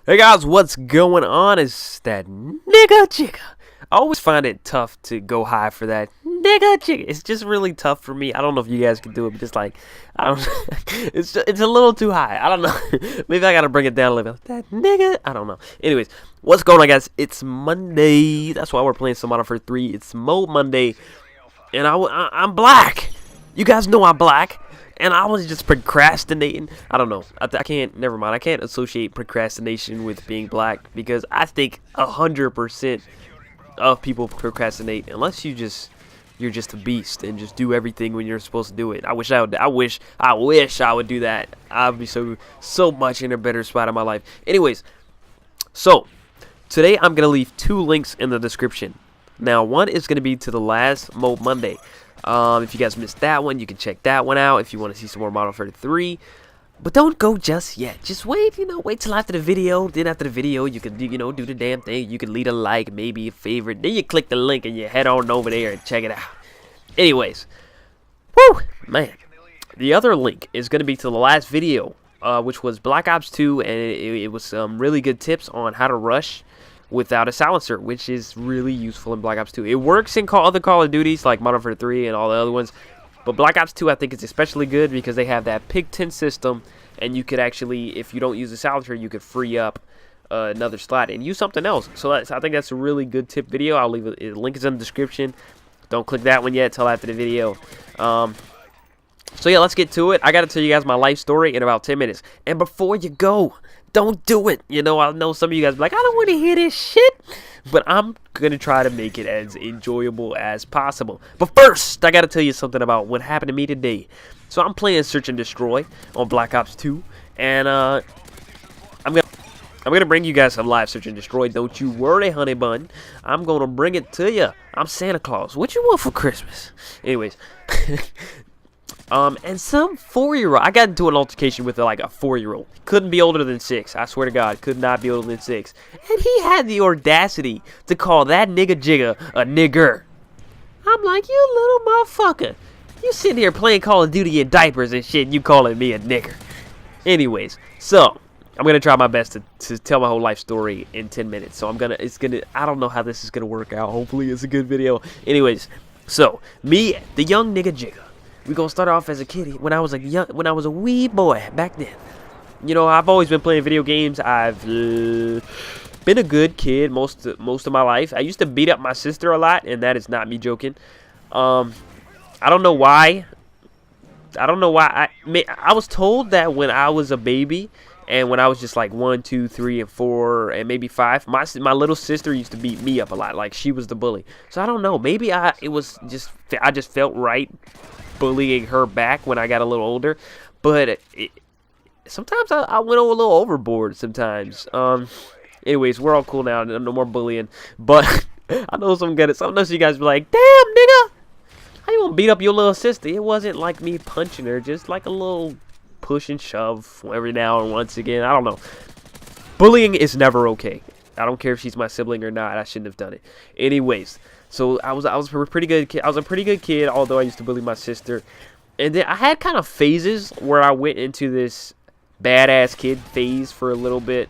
Hey guys, what's going on? It's that nigga Jigga. I always find it tough to go high for that nigga Jigga. It's just really tough for me. I don't know if you guys can do it, but just like I don't. It's a little too high. I don't know. Maybe I gotta bring it down a little bit. That nigga. I don't know. Anyways, what's going on, guys? It's Monday. That's why we're playing some Modern Warfare 3. It's Moab Monday, and I'm black. You guys know I'm black. And I was just procrastinating. I don't know. I can't. Never mind. I can't associate procrastination with being black because I think 100% of people procrastinate unless you're just a beast and just do everything when you're supposed to do it. I wish I would do that. I'd be so much in a better spot in my life. Anyways, so today I'm gonna leave 2 links in the description. Now, one is gonna be to the last Moab Monday. If you guys missed that one, you can check that one out if you want to see some more Modern Warfare 3. But don't go just yet. Just wait, wait till after the video. Then after the video, you can, do the damn thing. You can leave a like, maybe a favorite. Then you click the link and you head on over there and check it out. Anyways, woo, man. The other link is going to be to the last video, which was Black Ops 2, and it was some really good tips on how to rush without a silencer, which is really useful in Black Ops 2. It works in other Call of Duties like Modern Warfare 3 and all the other ones, but Black Ops 2 I think is especially good because they have that Pig 10 system, and you could actually, if you don't use a silencer, you could free up another slot and use something else. So I think that's a really good tip video. I'll leave it. The link is in the description. Don't click that one yet till after the video. So yeah, let's get to it. I gotta tell you guys my life story in about 10 minutes. And before you go, don't do it. I know some of you guys be like, I don't want to hear this shit. But I'm going to try to make it as enjoyable as possible. But first, I got to tell you something about what happened to me today. So I'm playing Search and Destroy on Black Ops 2. And I'm gonna bring you guys some live Search and Destroy. Don't you worry, honey bun. I'm going to bring it to you. I'm Santa Claus. What you want for Christmas? Anyways. And some 4-year-old, I got into an altercation with like a 4-year-old. Couldn't be older than 6. I swear to God, could not be older than 6. And he had the audacity to call that nigga Jigga a nigger. I'm like, you little motherfucker. You sitting here playing Call of Duty in diapers and shit, and you calling me a nigger. Anyways, so I'm gonna try my best to tell my whole life story in 10 minutes. So I don't know how this is gonna work out. Hopefully it's a good video. Anyways, so me, the young nigga Jigga. We gonna start off as a kid when I was a wee boy back then. I've always been playing video games. I've been a good kid most of my life. I used to beat up my sister a lot, and that is not me joking. I don't know why. I was told that when I was a baby, and when I was just like 1, 2, 3, and 4, and maybe 5, my little sister used to beat me up a lot. Like she was the bully. So I don't know. Maybe I just felt right bullying her back when I got a little older, but sometimes I went a little overboard sometimes. Anyways, we're all cool now. No more bullying. But I know some of you guys be like, damn nigga, how you gonna beat up your little sister? It wasn't like me punching her, just like a little push and shove every now and once again. I don't know. Bullying is never okay. I don't care if she's my sibling or not. I shouldn't have done it. Anyways, so I was a pretty good kid. I was a pretty good kid, although I used to bully my sister. And then I had kind of phases where I went into this badass kid phase for a little bit.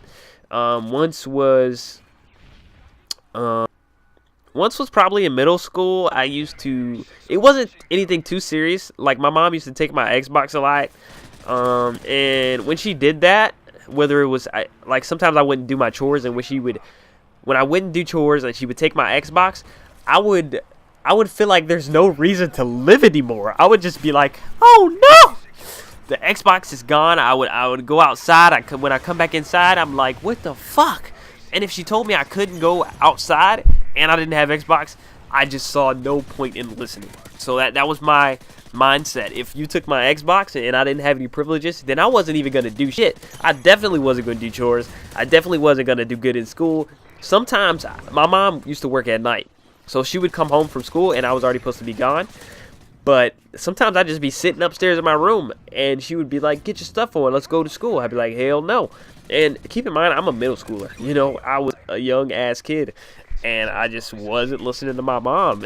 Once was probably in middle school. It wasn't anything too serious. Like my mom used to take my Xbox a lot. And when she did that, whether it was like sometimes I wouldn't do my chores, and when I wouldn't do chores and she would take my Xbox, I would feel like there's no reason to live anymore. I would just be like, oh no, the Xbox is gone. I would go outside. When I come back inside, I'm like, what the fuck? And if she told me I couldn't go outside and I didn't have Xbox, I just saw no point in listening. So that was my mindset. If you took my Xbox and I didn't have any privileges, then I wasn't even gonna do shit. I definitely wasn't gonna do chores. I definitely wasn't gonna do good in school. Sometimes my mom used to work at night, so she would come home from school and I was already supposed to be gone. But sometimes I'd just be sitting upstairs in my room and she would be like, get your stuff on, let's go to school. I'd be like, hell no. And keep in mind, I'm a middle schooler. I was a young ass kid and I just wasn't listening to my mom.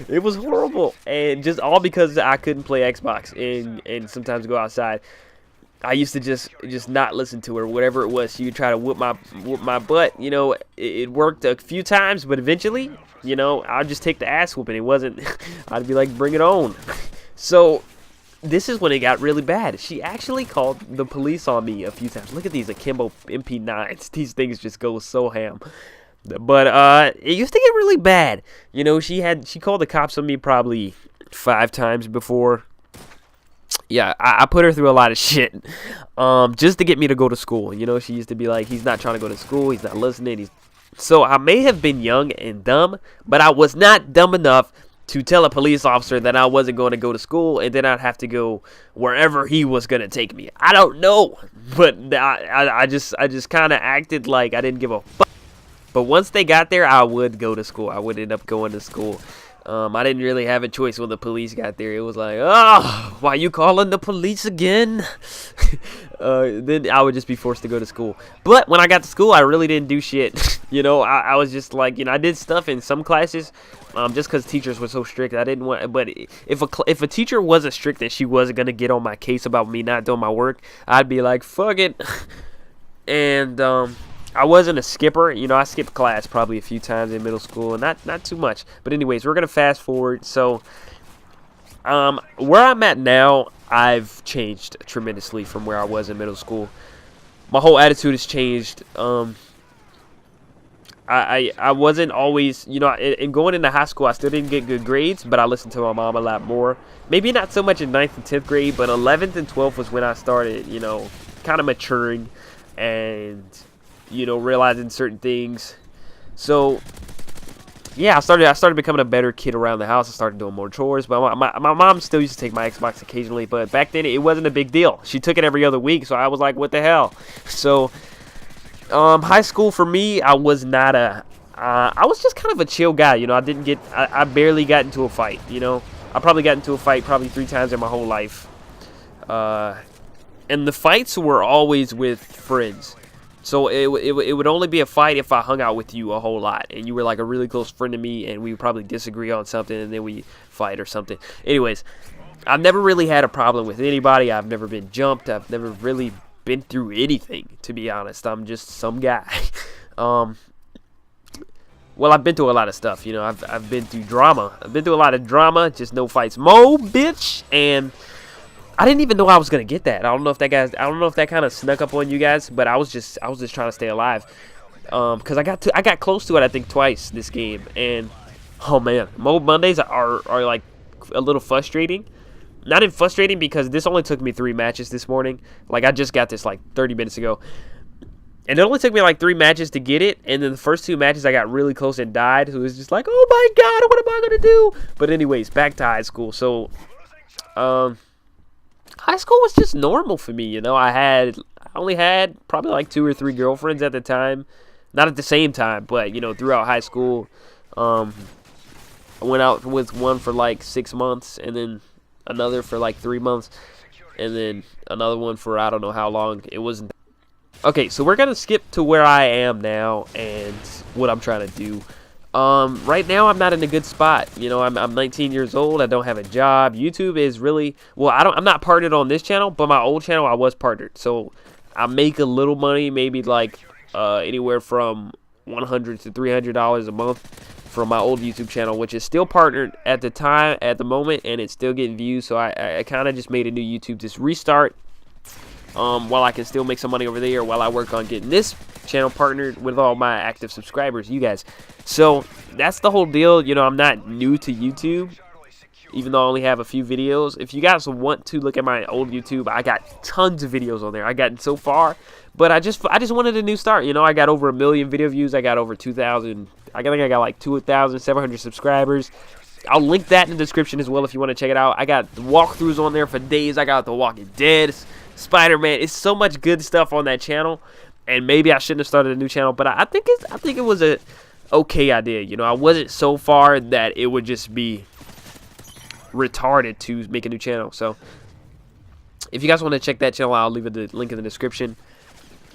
It was horrible. And just all because I couldn't play Xbox and sometimes go outside. I used to just not listen to her, whatever it was. She would try to whoop my butt. You know, it worked a few times, but eventually, you know, I'd just take the ass whooping. It wasn't. I'd be like, bring it on. So this is when it got really bad. She actually called the police on me a few times. Look at these Akimbo MP9s. These things just go so ham. But it used to get really bad. You know, she called the cops on me probably 5 times before. Yeah, I put her through a lot of shit, just to get me to go to school. You know, she used to be like, he's not trying to go to school, he's not listening. So I may have been young and dumb, but I was not dumb enough to tell a police officer that I wasn't going to go to school, and then I'd have to go wherever he was going to take me. I don't know, but I just kind of acted like I didn't give a fuck. But once they got there, I would go to school. I would end up going to school. I didn't really have a choice when the police got there. It was like, oh, why you calling the police again? Then I would just be forced to go to school. But when I got to school, I really didn't do shit. You know, I was just like, you know, I did stuff in some classes, just because teachers were so strict. I didn't want. But if a teacher wasn't strict and she wasn't gonna get on my case about me not doing my work, I'd be like, fuck it. And I wasn't a skipper. You know, I skipped class probably a few times in middle school, and not too much. But anyways, we're gonna fast forward. So, where I'm at now, I've changed tremendously from where I was in middle school. My whole attitude has changed. I wasn't always, you know, in going into high school, I still didn't get good grades, but I listened to my mom a lot more. Maybe not so much in 9th and 10th grade, but 11th and 12th was when I started, you know, kind of maturing and, you know, realizing certain things. So yeah, I started becoming a better kid around the house. I started doing more chores. But my mom still used to take my Xbox occasionally, but back then it wasn't a big deal. She took it every other week, so I was like, what the hell? So high school for me, I was not I was just kind of a chill guy. You know, I barely got into a fight. You know, I probably got into a fight probably 3 times in my whole life. And the fights were always with friends. So it would only be a fight if I hung out with you a whole lot and you were like a really close friend to me, and we would probably disagree on something and then we fight or something. Anyways, I've never really had a problem with anybody. I've never been jumped. I've never really been through anything, to be honest. I'm just some guy. Well, I've been through a lot of stuff. You know, I've been through drama. I've been through a lot of drama, just no fights. bitch. And I didn't even know I was gonna get that. I don't know if that kind of snuck up on you guys, but I was just trying to stay alive. Because I got close to it, I think, twice this game, and oh man, Moab Mondays are like a little frustrating. Not in frustrating because this only took me 3 matches this morning. Like, I just got this like 30 minutes ago, and it only took me like 3 matches to get it. And then the first 2 matches I got really close and died. So it was just like, oh my god, what am I gonna do? But anyways, back to high school. So, high school was just normal for me, you know. I only had probably like 2 or 3 girlfriends at the time. Not at the same time, but, you know, throughout high school. I went out with one for like 6 months, and then another for like 3 months, and then another one for I don't know how long. It wasn't. Okay, so we're going to skip to where I am now and what I'm trying to do. Right now I'm not in a good spot. You know, I'm 19 years old. I don't have a job. YouTube is really, well, I'm not partnered on this channel, but my old channel I was partnered. So I make a little money, maybe like anywhere from $100 to $300 a month from my old YouTube channel, which is still partnered at the moment, and it's still getting views. So I kind of just made a new YouTube just restart, while I can still make some money over there while I work on getting this channel partnered with all my active subscribers, you guys. So that's the whole deal. You know, I'm not new to YouTube, even though I only have a few videos. If you guys want to look at my old YouTube, I got tons of videos on there. I got so far, but I just wanted a new start. You know, I got over 1 million video views. I got over 2,000. I think I got like 2,700 subscribers. I'll link that in the description as well if you want to check it out. I got walkthroughs on there for days. I got The Walking Dead, Spider-Man. It's so much good stuff on that channel. And maybe I shouldn't have started a new channel, but I think it was a okay idea. You know, I wasn't so far that it would just be retarded to make a new channel. So if you guys want to check that channel, I'll leave the link in the description.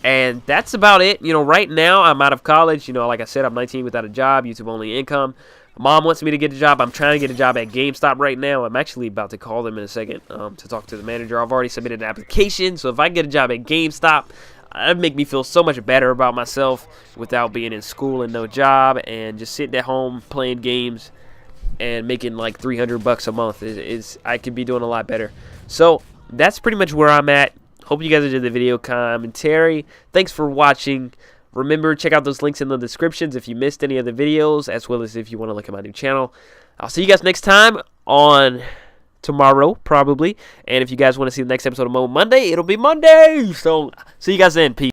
And that's about it. You know, right now I'm out of college. You know, like I said, I'm 19 without a job, YouTube only income. Mom wants me to get a job. I'm trying to get a job at GameStop right now. I'm actually about to call them in a second to talk to the manager. I've already submitted an application, so if I get a job at GameStop, that'd make me feel so much better about myself without being in school and no job and just sitting at home playing games and making like $300 a month. I could be doing a lot better. So that's pretty much where I'm at. Hope you guys enjoyed the video commentary. Thanks for watching. Remember, check out those links in the descriptions if you missed any of the videos, as well as if you want to look at my new channel. I'll see you guys next time on tomorrow, probably. And if you guys want to see the next episode of Mo Monday, it'll be Monday. So, see you guys then. Peace.